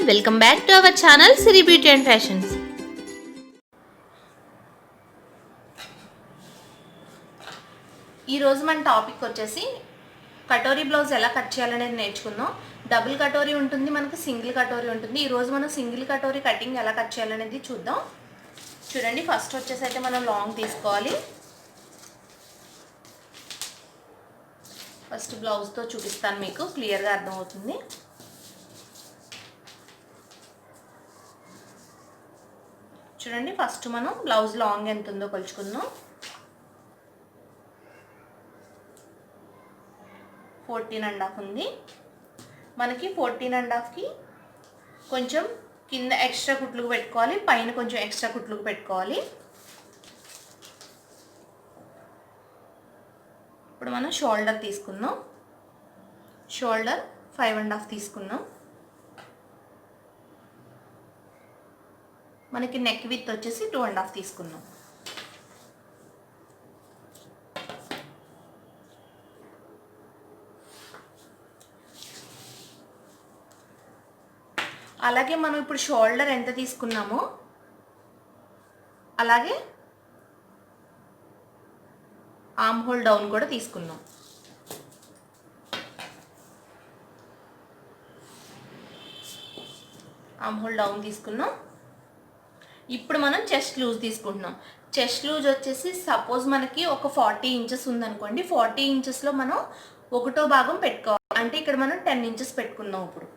Welcome back to our channel Siri beauty and fashions. ఈరోజు మన topic వచ్చేసి katori blouse ఎలా కట్ చేయాలనేది నేర్చుకుందాం. డబుల్ కటోరీ ఉంటుంది, మనకు సింగిల్ కటోరీ ఉంటుంది. ఈరోజు మనం సింగిల్ కటోరీ కటింగ్ ఎలా కట్ చేయాలనేది చూద్దాం. చూడండి, ఫస్ట్ వచ్చేసి అయితే మనం లాంగ్ తీసుకోవాలి. ఫస్ట్ బ్లౌజ్తో చూపిస్తాను, మీకు క్లియర్గా అర్థమవుతుంది. చూడండి, ఫస్ట్ మనం బ్లౌజ్ లాంగ్ ఎంత ఉందో కొలుచుకుందాం. 14.5 ఉంది. మనకి 14.5కి కొంచెం కింద ఎక్స్ట్రా కుట్లుకు పెట్టుకోవాలి, పైన కొంచెం ఎక్స్ట్రా కుట్లుకు పెట్టుకోవాలి. ఇప్పుడు మనం షోల్డర్ తీసుకుందాం. షోల్డర్ 5.5 తీసుకున్నాం. మనకి నెక్ విత్ వచ్చేసి 2.5 తీసుకున్నాం. అలాగే మనం ఇప్పుడు షోల్డర్ ఎంత తీసుకున్నామో అలాగే ఆర్మ్ హోల్ డౌన్ కూడా తీసుకున్నాం. ఆర్మ్ హోల్ డౌన్ తీసుకున్నాం. ఇప్పుడు మనం చెస్ట్ లూజ్ తీసుకుంటున్నాం. చెస్ట్ లూజ్ వచ్చేసి సపోజ్ మనకి ఒక 40 ఇంచెస్ ఉందనుకోండి, 40 ఇంచెస్లో మనం ఒకటో భాగం పెట్టుకోవాలి. అంటే ఇక్కడ మనం 10 ఇంచెస్ పెట్టుకుందాం. ఇప్పుడు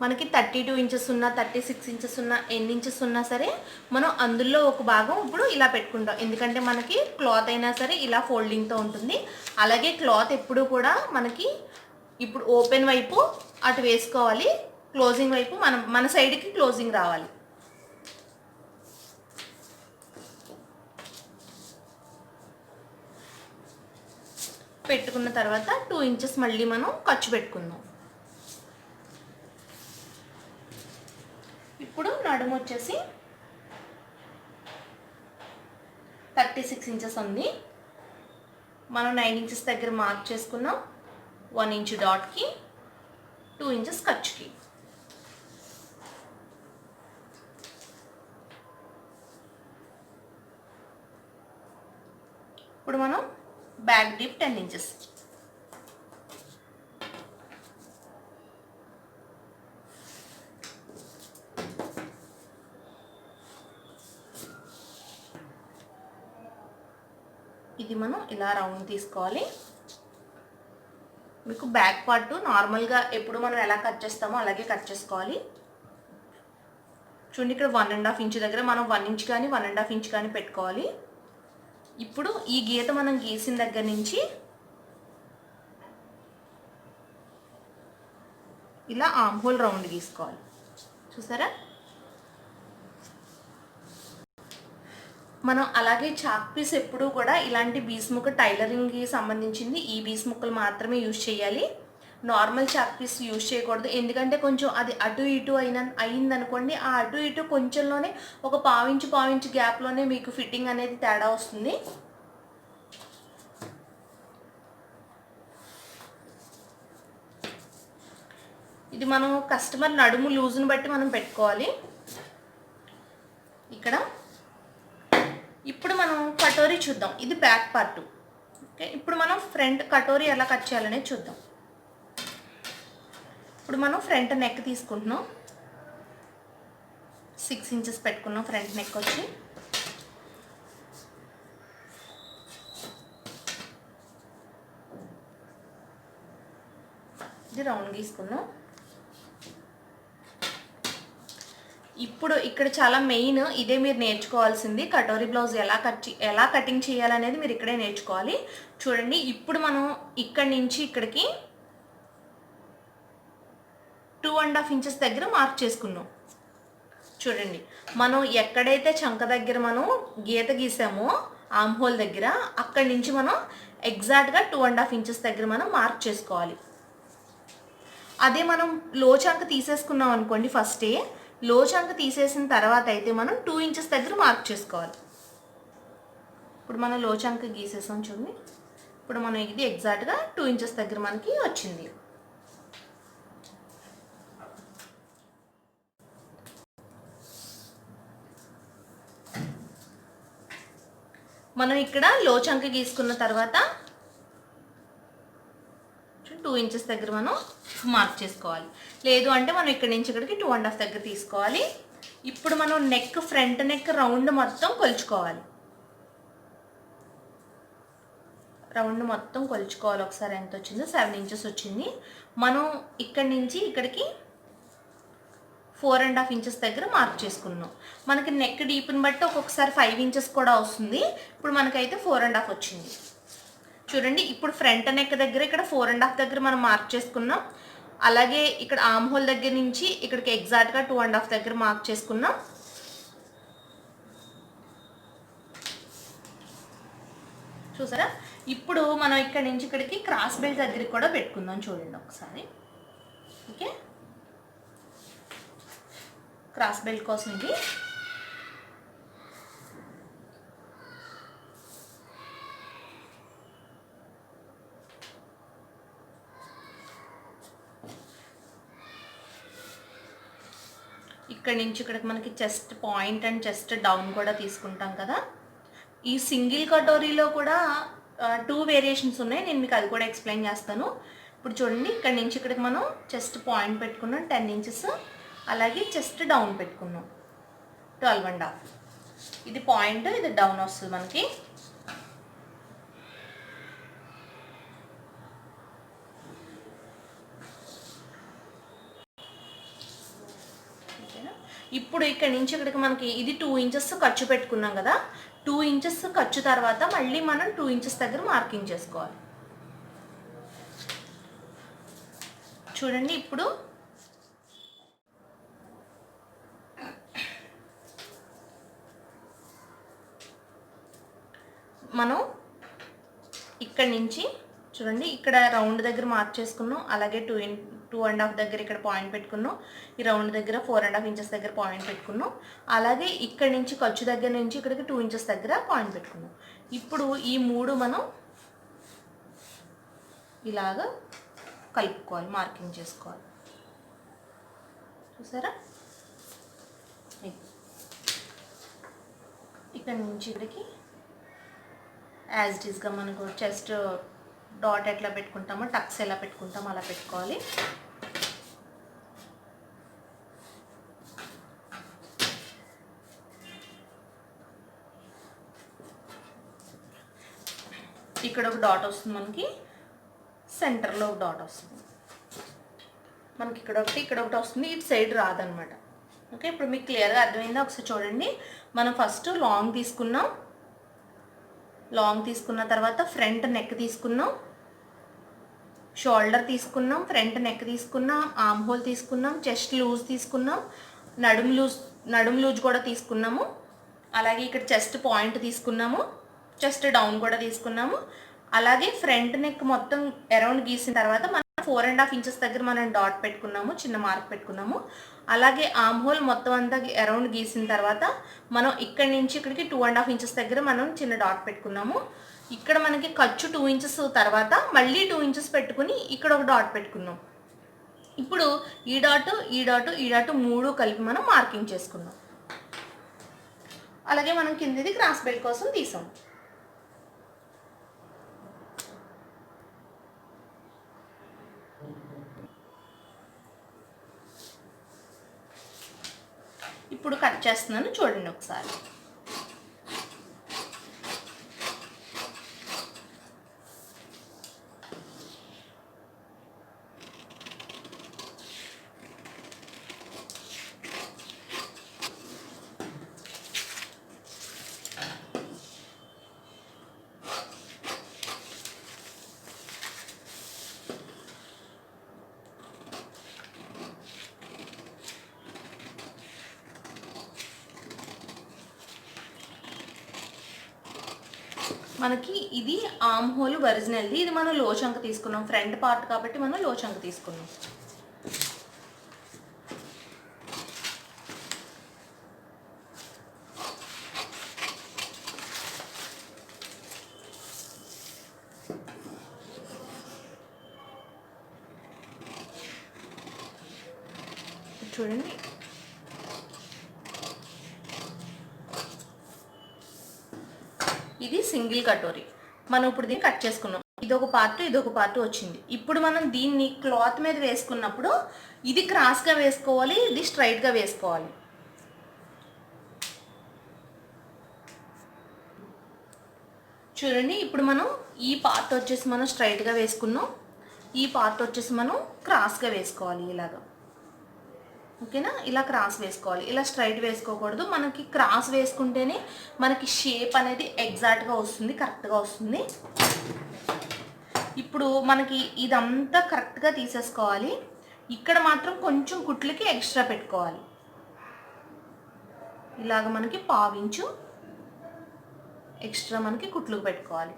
మనకి 32 ఇంచెస్ ఉన్నా 36 ఇంచెస్ ఉన్నా ఎన్ని ఇంచెస్ ఉన్నా సరే మనం అందులో ఒక భాగం ఇప్పుడు ఇలా పెట్టుకుంటాం. ఎందుకంటే మనకి క్లాత్ అయినా సరే ఇలా ఫోల్డింగ్తో ఉంటుంది. అలాగే క్లాత్ ఎప్పుడు కూడా మనకి ఇప్పుడు ఓపెన్ వైపు అటు వేసుకోవాలి, క్లోజింగ్ వైపు మన సైడ్కి క్లోజింగ్ రావాలి. పెట్టుకున్న తర్వాత 2 ఇంచెస్ మళ్ళీ మనం ఖర్చు పెట్టుకుందాం. ఇప్పుడు నడుము వచ్చేసి 36 ఇంచెస్ ఉంది. మనం 9 ఇంచెస్ దగ్గర మార్క్ చేసుకున్నాం. 1 ఇంచ్ డాట్కి, 2 ఇంచెస్ ఖర్చుకి. ఇప్పుడు మనం బ్యాక్ డీప్ 10 ఇంచెస్. ఇది మనం ఇలా రౌండ్ తీసుకోవాలి. మీకు బ్యాక్ పార్ట్ నార్మల్గా ఎప్పుడు మనం ఎలా కట్ చేస్తామో అలాగే కట్ చేసుకోవాలి. చూడండి, ఇక్కడ 1.5 ఇంచ్ దగ్గర మనం 1 ఇంచ్ కానీ 1.5 ఇంచ్ కానీ పెట్టుకోవాలి. ఇప్పుడు ఈ గీత మనం గీసిన దగ్గర నుంచి ఇలా ఆర్మ్ హోల్ రౌండ్ గీసుకోవాలి. చూసారా? మనం అలాగే చాక్ పీస్ ఎప్పుడూ కూడా ఇలాంటి బీస్ ముక్క టైలరింగ్కి సంబంధించింది ఈ బీస్ ముక్కలు మాత్రమే యూజ్ చేయాలి. నార్మల్ చాక్ పీస్ యూజ్ చేయకూడదు. ఎందుకంటే కొంచెం అది అటు ఇటు అయిందనుకోండి, ఆ అటు ఇటు కొంచెంలోనే ఒక పావించు గ్యాప్లోనే మీకు ఫిట్టింగ్ అనేది తేడా వస్తుంది. ఇది మనం కస్టమర్ నడుము లూజ్ని బట్టి మనం పెట్టుకోవాలి. ఇక్కడ ఇప్పుడు మనం కటోరీ చూద్దాం. ఇది బ్యాక్ పార్ట్. ఓకే, ఇప్పుడు మనం ఫ్రంట్ కటోరీ ఎలా కట్ చేయాలనేది చూద్దాం. ఇప్పుడు మనం ఫ్రంట్ నెక్ తీసుకుంటున్నాం. 6 ఇంచెస్ పెట్టుకున్నాం ఫ్రంట్ నెక్ వచ్చి. ఇది రౌండ్ గీసుకున్నాం. ఇప్పుడు ఇక్కడ చాలా మెయిన్ ఇదే మీరు నేర్చుకోవాల్సింది. కటోరీ బ్లౌజ్ ఎలా కటింగ్ చేయాలనేది మీరు ఇక్కడే నేర్చుకోవాలి. చూడండి, ఇప్పుడు మనం ఇక్కడి నుంచి ఇక్కడికి 2.5 ఇంచెస్ దగ్గర మార్క్ చేసుకున్నాం. చూడండి, మనం ఎక్కడైతే చంక దగ్గర మనం గీత గీసామో ఆర్మ్ హోల్ దగ్గర, అక్కడి నుంచి మనం ఎగ్జాక్ట్గా 2.5 ఇంచెస్ దగ్గర మనం మార్క్ చేసుకోవాలి. అదే మనం లో చంక తీసేసుకున్నాం అనుకోండి, ఫస్టే లో చంక తీసేసిన తర్వాత అయితే మనం 2 ఇంచెస్ దగ్గర మార్క్ చేసుకోవాలి. ఇప్పుడు మనం లో చంక గీసేసాం. చూడండి, ఇప్పుడు మనం ఇది ఎగ్జాక్ట్గా 2 ఇంచెస్ దగ్గర మనకి వచ్చింది. మనం ఇక్కడ లో చంక గీసుకున్న తర్వాత 2 ఇంచెస్ దగ్గర మనం మార్క్ చేసుకోవాలి. లేదు అంటే మనం ఇక్కడ నుంచి ఇక్కడికి 2.5 దగ్గర తీసుకోవాలి. ఇప్పుడు మనం నెక్, ఫ్రంట్ నెక్ రౌండ్ మొత్తం కొలుచుకోవాలి. రౌండ్ మొత్తం కొలుచుకోవాలి. ఒకసారి ఎంత వచ్చిందో 7 ఇంచెస్ వచ్చింది. మనం ఇక్కడి నుంచి ఇక్కడికి 4.5 ఇంచెస్ దగ్గర మార్క్ చేసుకున్నాం. మనకి నెక్ డీప్ని బట్టి ఒక్కొక్కసారి 5 ఇంచెస్ కూడా వస్తుంది. ఇప్పుడు మనకైతే 4.5 వచ్చింది. చూడండి, ఇప్పుడు ఫ్రంట్ నెక్ దగ్గర ఇక్కడ 4.5 దగ్గర మనం మార్క్ చేసుకున్నాం. అలాగే ఇక్కడ ఆర్మ్ హోల్ దగ్గర నుంచి ఇక్కడికి ఎగ్జాక్ట్గా 2.5 దగ్గర మార్క్ చేసుకున్నాం. చూసారా? ఇప్పుడు మనం ఇక్కడ నుంచి ఇక్కడికి క్రాస్ బెల్ట్ దగ్గరికి కూడా పెట్టుకుందాం. చూడండి ఒకసారి. ఓకే, క్రాస్ బెల్ట్ కోసం ఇది ఇక్కడ నుంచి ఇక్కడికి మనకి chest point and chest down కూడా తీసుకుంటాం కదా. ఈ సింగిల్ కటోరీలో కూడా 2 వేరియేషన్స్ ఉన్నాయి. నేను మీకు అది కూడా ఎక్స్ప్లెయిన్ చేస్తాను. ఇప్పుడు చూడండి, ఇక్కడ నుంచి ఇక్కడికి మనం చెస్ట్ పాయింట్ పెట్టుకున్నాం 10 ఇంచెస్. అలాగే చెస్ట్ డౌన్ పెట్టుకున్నాం 12.5. ఇది పాయింట్, ఇది డౌన్ వస్తుంది మనకి. ఇప్పుడు ఇక్కడ నుంచి ఇక్కడికి మనకి ఇది 2 ఇంచెస్ ఖర్చు పెట్టుకున్నాం కదా. 2 ఇంచెస్ ఖర్చు తర్వాత మళ్ళీ మనం 2 ఇంచెస్ దగ్గర మార్కింగ్ చేసుకోవాలి. చూడండి, ఇప్పుడు మనం ఇక్కడ నుంచి చూడండి, ఇక్కడ రౌండ్ దగ్గర మార్క్ చేసుకున్నాం. అలాగే 2.5 దగ్గర ఇక్కడ పాయింట్ పెట్టుకున్నాం. ఈ రౌండ్ దగ్గర 4.5 ఇంచెస్ దగ్గర పాయింట్ పెట్టుకున్నాం. అలాగే ఇక్కడ నుంచి ఖర్చు దగ్గర నుంచి ఇక్కడికి 2 ఇంచెస్ దగ్గర పాయింట్ పెట్టుకున్నాం. ఇప్పుడు ఈ 3 మనం ఇలాగా కలుపుకోవాలి, మార్కింగ్ చేసుకోవాలి. చూసారా? ఇక్కడ నుంచి ఇక్కడికి యాజ్ ఇట్ ఈస్గా మనకు చెస్ట్ డాట్ ఎట్లా పెట్టుకుంటామో, టక్స్ ఎలా పెట్టుకుంటామో అలా పెట్టుకోవాలి. ఇక్కడ ఒక డాట్ వస్తుంది మనకి, సెంటర్లో ఒక డాట్ వస్తుంది మనకి. ఇక్కడ ఒకటి వస్తుంది, ఇటు సైడ్ రాదనమాట. ఓకే, ఇప్పుడు మీకు క్లియర్గా అర్థమైందా? ఒకసారి చూడండి. మనం ఫస్ట్ లాంగ్ తీసుకున్నాం. లాంగ్ తీసుకున్న తర్వాత ఫ్రంట్ నెక్ తీసుకున్నాం, షోల్డర్ తీసుకున్నాం, ఫ్రంట్ నెక్ తీసుకున్నాం, ఆర్మ్ హోల్ తీసుకున్నాం, చెస్ట్ లూజ్ తీసుకున్నాం, నడుము లూజ్ కూడా తీసుకున్నాము. అలాగే ఇక్కడ చెస్ట్ పాయింట్ తీసుకున్నాము, చెస్ట్ డౌన్ కూడా తీసుకున్నాము. అలాగే ఫ్రంట్ నెక్ మొత్తం అరౌండ్ గీసిన తర్వాత మనం 4.5 ఇంచెస్ దగ్గర మనం డాట్ పెట్టుకున్నాము, చిన్న మార్క్ పెట్టుకున్నాము. అలాగే ఆర్మ్ హోల్ మొత్తం అంతా అరౌండ్ గీసిన తర్వాత మనం ఇక్కడి నుంచి ఇక్కడికి 2.5 ఇంచెస్ దగ్గర మనం చిన్న డాట్ పెట్టుకున్నాము. ఇక్కడ మనకి ఖర్చు 2 ఇంచెస్ తర్వాత మళ్ళీ 2 ఇంచెస్ పెట్టుకుని ఇక్కడ ఒక డాట్ పెట్టుకున్నాం. ఇప్పుడు ఈ డాట్ 3 కలిపి మనం మార్కింగ్ చేసుకున్నాం. అలాగే మనం కిందది క్రాస్ బెల్ట్ కోసం తీసాం. ఇప్పుడు కట్ చేస్తున్నాను, చూడండి ఒకసారి. మనకి ఇది ఆర్మ్ హోల్ ఒరిజినల్ది. ఇది మనం లో చంక తీసుకున్నాం, ఫ్రంట్ పార్ట్ కాబట్టి మనం లో చంక తీసుకున్నాం. చూడండి. ఇది సింగిల్ కటోరీ. మనం ఇప్పుడు దీన్ని కట్ చేసుకున్నాం. ఇదొక పార్ట్ వచ్చింది. ఇప్పుడు మనం దీన్ని క్లాత్ మీద వేసుకున్నప్పుడు ఇది క్రాస్గా వేసుకోవాలి, ఇది స్ట్రైట్గా వేసుకోవాలి. చూడండి, ఇప్పుడు మనం ఈ పార్ట్ వచ్చేసి మనం స్ట్రైట్గా వేసుకున్నాం, ఈ పార్ట్ వచ్చేసి మనం క్రాస్గా వేసుకోవాలి. ఇలాగా ఓకేనా? ఇలా క్రాస్ వేసుకోవాలి, ఇలా స్ట్రైట్ వేసుకోకూడదు. మనకి క్రాస్ వేసుకుంటేనే మనకి షేప్ అనేది ఎగ్జాక్ట్గా వస్తుంది, కరెక్ట్గా వస్తుంది. ఇప్పుడు మనకి ఇదంతా కరెక్ట్గా తీసేసుకోవాలి. ఇక్కడ మాత్రం కొంచెం కుట్లకి ఎక్స్ట్రా పెట్టుకోవాలి. ఇలాగ మనకి పావించు ఎక్స్ట్రా మనకి కుట్లకు పెట్టుకోవాలి.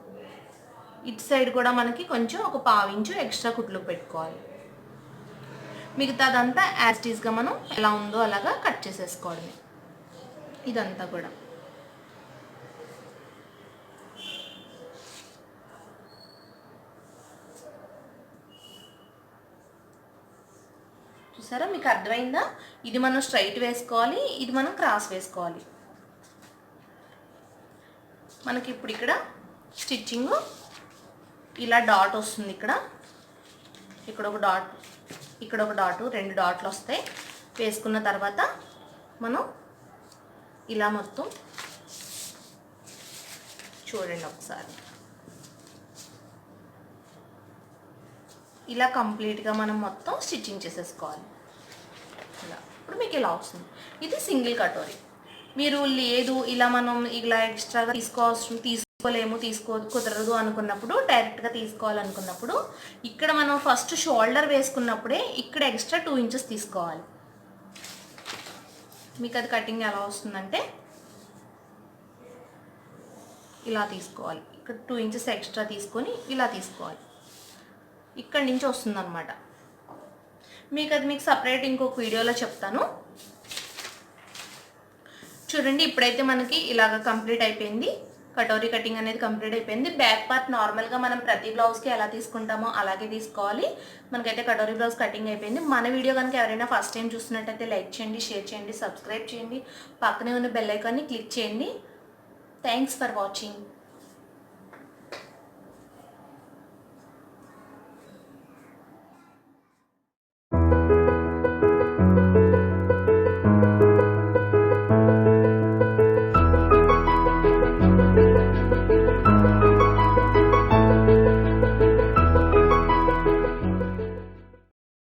ఇటు సైడ్ కూడా మనకి కొంచెం ఒక పావించు ఎక్స్ట్రా కుట్లకు పెట్టుకోవాలి. మిగతాదంతా యాజ్ ఇట్ ఈస్గా మనం ఎలా ఉందో అలాగా కట్ చేసేసుకోవడమే. ఇదంతా కూడా చూసారా? మీకు అర్థమైందా? ఇది మనం స్ట్రైట్ వేసుకోవాలి, ఇది మనం క్రాస్ వేసుకోవాలి. మనకి ఇప్పుడు ఇక్కడ స్టిచ్చింగ్ ఇలా డాట్ వస్తుంది. ఇక్కడ ఒక డాట్, ఇక్కడ ఒక డాటు, 2 డాట్లు వస్తాయి. వేసుకున్న తర్వాత మనం ఇలా మొత్తం చూడండి ఒకసారి, ఇలా కంప్లీట్గా మనం మొత్తం స్టిచ్చింగ్ చేసేసుకోవాలి. ఇలా ఇప్పుడు మీకు ఇలా వస్తుంది. ఇది సింగిల్ కటోరీ. మీరు లేదు ఇలా మనం ఇలా ఎక్స్ట్రాగా తీసుకోలేము, కుదరదు అనుకున్నప్పుడు, డైరెక్ట్గా తీసుకోవాలనుకున్నప్పుడు ఇక్కడ మనం ఫస్ట్ షోల్డర్ వేసుకున్నప్పుడే ఇక్కడ ఎక్స్ట్రా 2 ఇంచెస్ తీసుకోవాలి. మీకు అది కటింగ్ ఎలా వస్తుందంటే ఇలా తీసుకోవాలి. ఇక్కడ 2 ఇంచెస్ ఎక్స్ట్రా తీసుకొని ఇలా తీసుకోవాలి. ఇక్కడి నుంచి వస్తుందన్నమాట. మీకు సపరేట్ ఇంకొక వీడియోలో చెప్తాను. చూడండి, ఇప్పుడైతే మనకి ఇలాగ కంప్లీట్ అయిపోయింది. కటోరీ కటింగ్ అనేది కంప్లీట్ అయిపోయింది. బ్యాక్ పార్ట్ నార్మల్గా మనం ప్రతి బ్లౌజ్కి ఎలా తీసుకుంటామో అలాగే తీసుకోవాలి. మనకైతే కటోరీ బ్లౌజ్ కటింగ్ అయిపోయింది. మన వీడియో కనుక ఎవరైనా ఫస్ట్ టైం చూస్తున్నట్టయితే లైక్ చేయండి, షేర్ చేయండి, సబ్స్క్రైబ్ చేయండి, పక్కనే ఉన్న బెల్ ఐకాన్ని క్లిక్ చేయండి. Thanks for watching.